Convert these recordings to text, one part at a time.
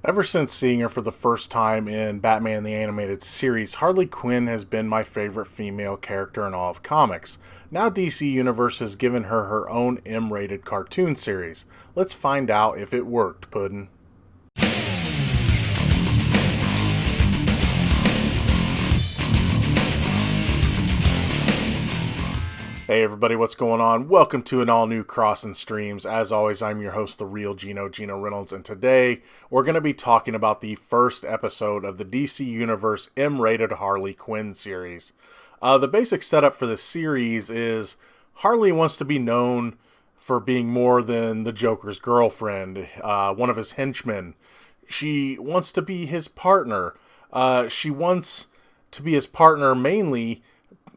Ever since seeing her for the first time in Batman the Animated Series, Harley Quinn has been my favorite female character in all of comics. Now DC Universe has given her her own M-rated cartoon series. Let's find out if it worked, Puddin. Hey everybody, what's going on? Welcome to an all-new Crossin Streams. As always, I'm your host, the real Geno Reynolds, and today we're going to be talking about the first episode of the DC Universe M-rated Harley Quinn series. The basic setup for this series is Harley wants to be known for being more than the Joker's girlfriend, one of his henchmen. She wants to be his partner. She wants to be his partner mainly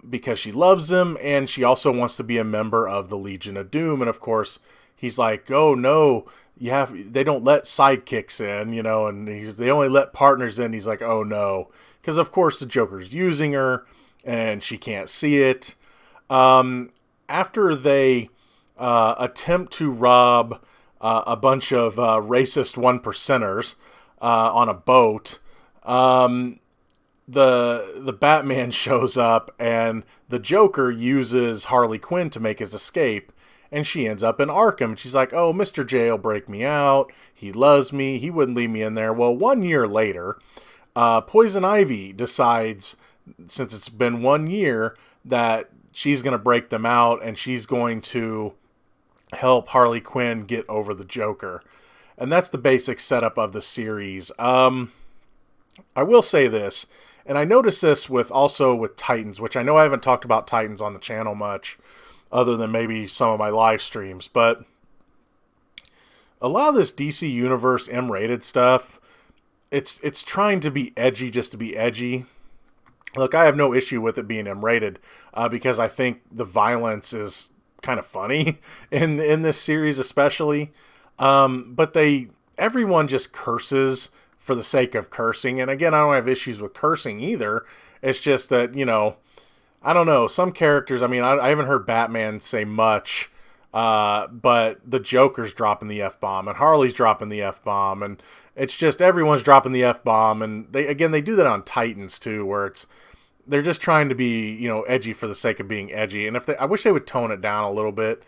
because she loves him, and she also wants to be a member of the Legion of Doom. And of course, he's like, "Oh no, they don't let sidekicks in, and they only let partners in." He's like, "Oh no," because of course the Joker's using her, and she can't see it. After they attempt to rob a bunch of racist one percenters on a boat, the Batman shows up, and the Joker uses Harley Quinn to make his escape, and she ends up in Arkham. She's like, "Oh, Mr. J will break me out. He loves me. He wouldn't leave me in there." Well, 1 year later, Poison Ivy decides, since it's been 1 year, that she's going to break them out, and she's going to help Harley Quinn get over the Joker. And that's the basic setup of the series. I will say this, and I noticed this with Titans, which I know I haven't talked about Titans on the channel much, other than maybe some of my live streams, but a lot of this DC Universe M-rated stuff, it's trying to be edgy just to be edgy. Look, I have no issue with it being M-rated, because I think the violence is kind of funny in this series especially, but everyone just curses for the sake of cursing. And again, I don't have issues with cursing either. It's just that, I don't know, some characters, I haven't heard Batman say much, but the Joker's dropping the F-bomb, and Harley's dropping the F-bomb, and it's just everyone's dropping the F-bomb, and they do that on Titans too, where they're just trying to be, edgy for the sake of being edgy. And I wish they would tone it down a little bit.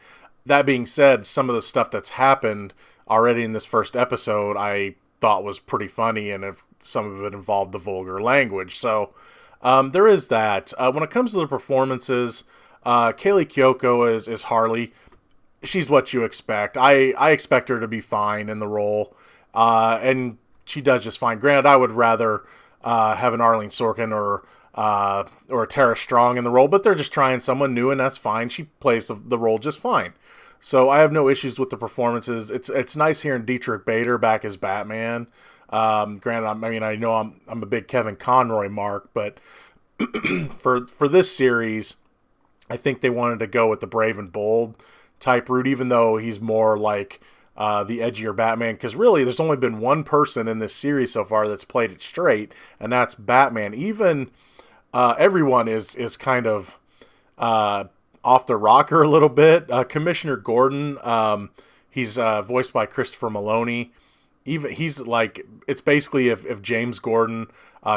That being said, some of the stuff that's happened already in this first episode, I thought was pretty funny, and if some of it involved the vulgar language. So there is that. When it comes to the performances, Kaylee Kyoko is Harley. She's what you expect. I expect her to be fine in the role, and she does just fine. Granted, I would rather have an Arlene Sorkin or a Tara Strong in the role, but they're just trying someone new, and that's fine. She plays the role just fine. So I have no issues with the performances. It's nice hearing Dietrich Bader back as Batman. Granted, I know I'm a big Kevin Conroy mark, but for this series, I think they wanted to go with the brave and bold type route, even though he's more like the edgier Batman. Because really, there's only been one person in this series so far that's played it straight, and that's Batman. Even everyone is kind of off the rocker a little bit. Commissioner Gordon, he's voiced by Christopher Maloney. Even he's like, it's basically if James Gordon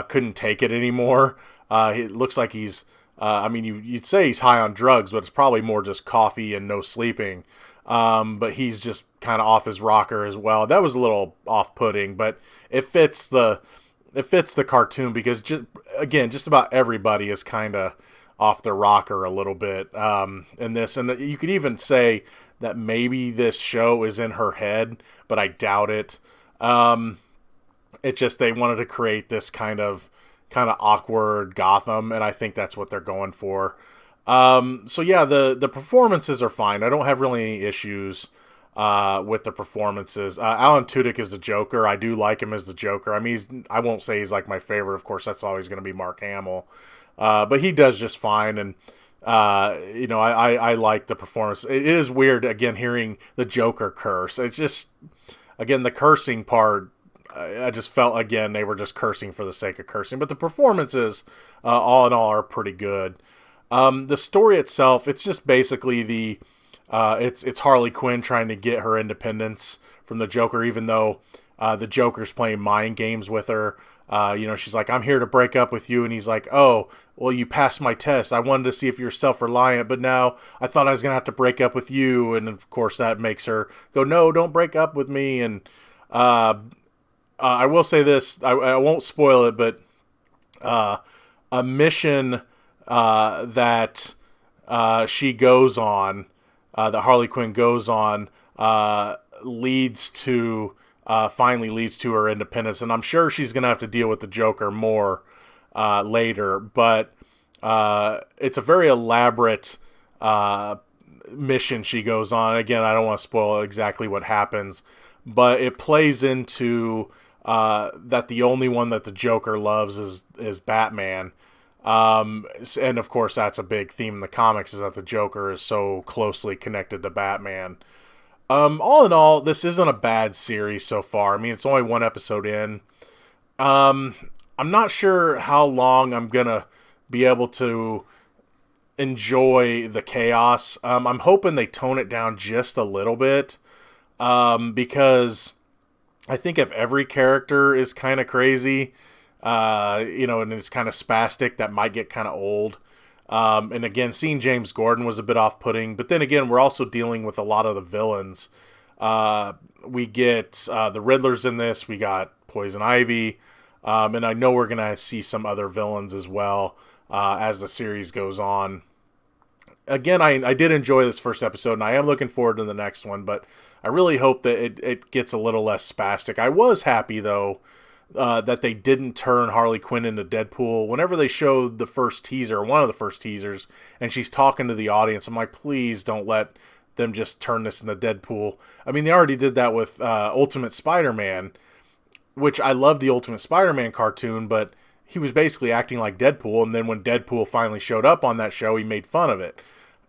couldn't take it anymore. It looks like he's you'd say he's high on drugs, but it's probably more just coffee and no sleeping. But he's just kind of off his rocker as well. That was a little off-putting, but it fits the cartoon, because just about everybody is kind of off their rocker a little bit in this. And you could even say that maybe this show is in her head, but I doubt it. It's just they wanted to create this kind of awkward Gotham, and I think that's what they're going for. So yeah, the performances are fine. I don't have really any issues with the performances. Alan Tudyk is the Joker. I do like him as the Joker. I won't say he's like my favorite. Of course, that's always going to be Mark Hamill. But he does just fine, and I like the performance. It is weird, again, hearing the Joker curse. It's just, again, the cursing part, I just felt, again, they were just cursing for the sake of cursing. But the performances, all in all, are pretty good. The story itself, it's just basically it's Harley Quinn trying to get her independence from the Joker, even though the Joker's playing mind games with her. She's like, I'm here to break up with you. And he's like, oh, well, you passed my test. I wanted to see if you're self-reliant, but now I thought I was going to have to break up with you. And of course that makes her go, no, don't break up with me. And I will say this, I won't spoil it, but a mission that she goes on, that Harley Quinn goes on, finally leads to her independence. And I'm sure she's going to have to deal with the Joker more later, but it's a very elaborate mission she goes on. Again, I don't want to spoil exactly what happens, but it plays into that the only one that the Joker loves is Batman. And of course that's a big theme in the comics, is that the Joker is so closely connected to Batman. All in all, this isn't a bad series so far. I mean, it's only one episode in. I'm not sure how long I'm gonna be able to enjoy the chaos. I'm hoping they tone it down just a little bit, because I think if every character is kind of crazy, and it's kind of spastic, that might get kind of old. And again, seeing James Gordon was a bit off-putting, but then again, we're also dealing with a lot of the villains. We get the Riddlers in this, we got Poison Ivy, and I know we're going to see some other villains as well as the series goes on. Again, I did enjoy this first episode, and I am looking forward to the next one, but I really hope that it gets a little less spastic. I was happy, though, that they didn't turn Harley Quinn into Deadpool. Whenever they showed the first teaser, one of the first teasers, and she's talking to the audience, I'm like, please don't let them just turn this into Deadpool. I mean, they already did that with Ultimate Spider-Man, which I love the Ultimate Spider-Man cartoon, but he was basically acting like Deadpool, and then when Deadpool finally showed up on that show, he made fun of it.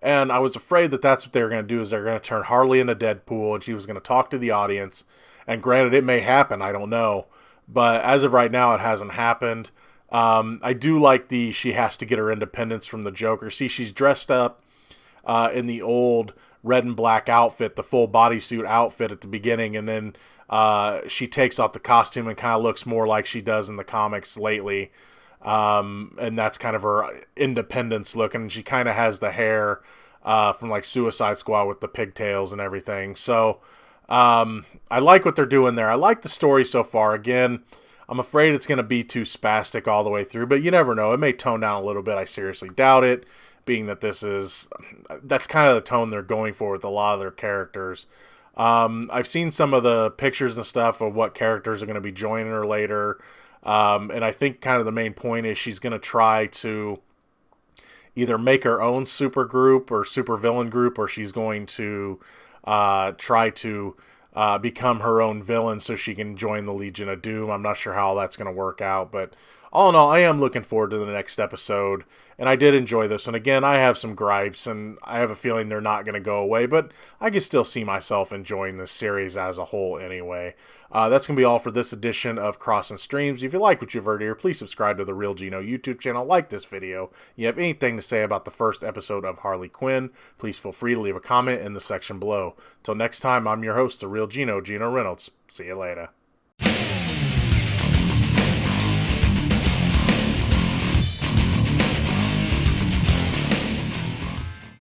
And I was afraid that that's what they were going to do, is they're going to turn Harley into Deadpool, and she was going to talk to the audience. And granted, it may happen, I don't know. But as of right now, it hasn't happened. I do like she has to get her independence from the Joker. See, she's dressed up in the old red and black outfit, the full bodysuit outfit at the beginning, and then she takes off the costume and kind of looks more like she does in the comics lately. And that's kind of her independence look, and she kind of has the hair from like Suicide Squad with the pigtails and everything. So I like what they're doing there. I like the story so far. Again, I'm afraid it's going to be too spastic all the way through, but you never know. It may tone down a little bit. I seriously doubt it, being that that's kind of the tone they're going for with a lot of their characters. I've seen some of the pictures and stuff of what characters are going to be joining her later. And I think kind of the main point is she's going to try to either make her own super group or super villain group, or she's going to try to become her own villain so she can join the Legion of Doom. I'm not sure how that's going to work out, but all in all, I am looking forward to the next episode, and I did enjoy this one. Again, I have some gripes, and I have a feeling they're not going to go away, but I can still see myself enjoying this series as a whole anyway. That's going to be all for this edition of Crossin Streams. If you like what you've heard here, please subscribe to the Real Geno YouTube channel, like this video. You have anything to say about the first episode of Harley Quinn, please feel free to leave a comment in the section below. Till next time, I'm your host, the Real Geno, Geno Reynolds. See you later.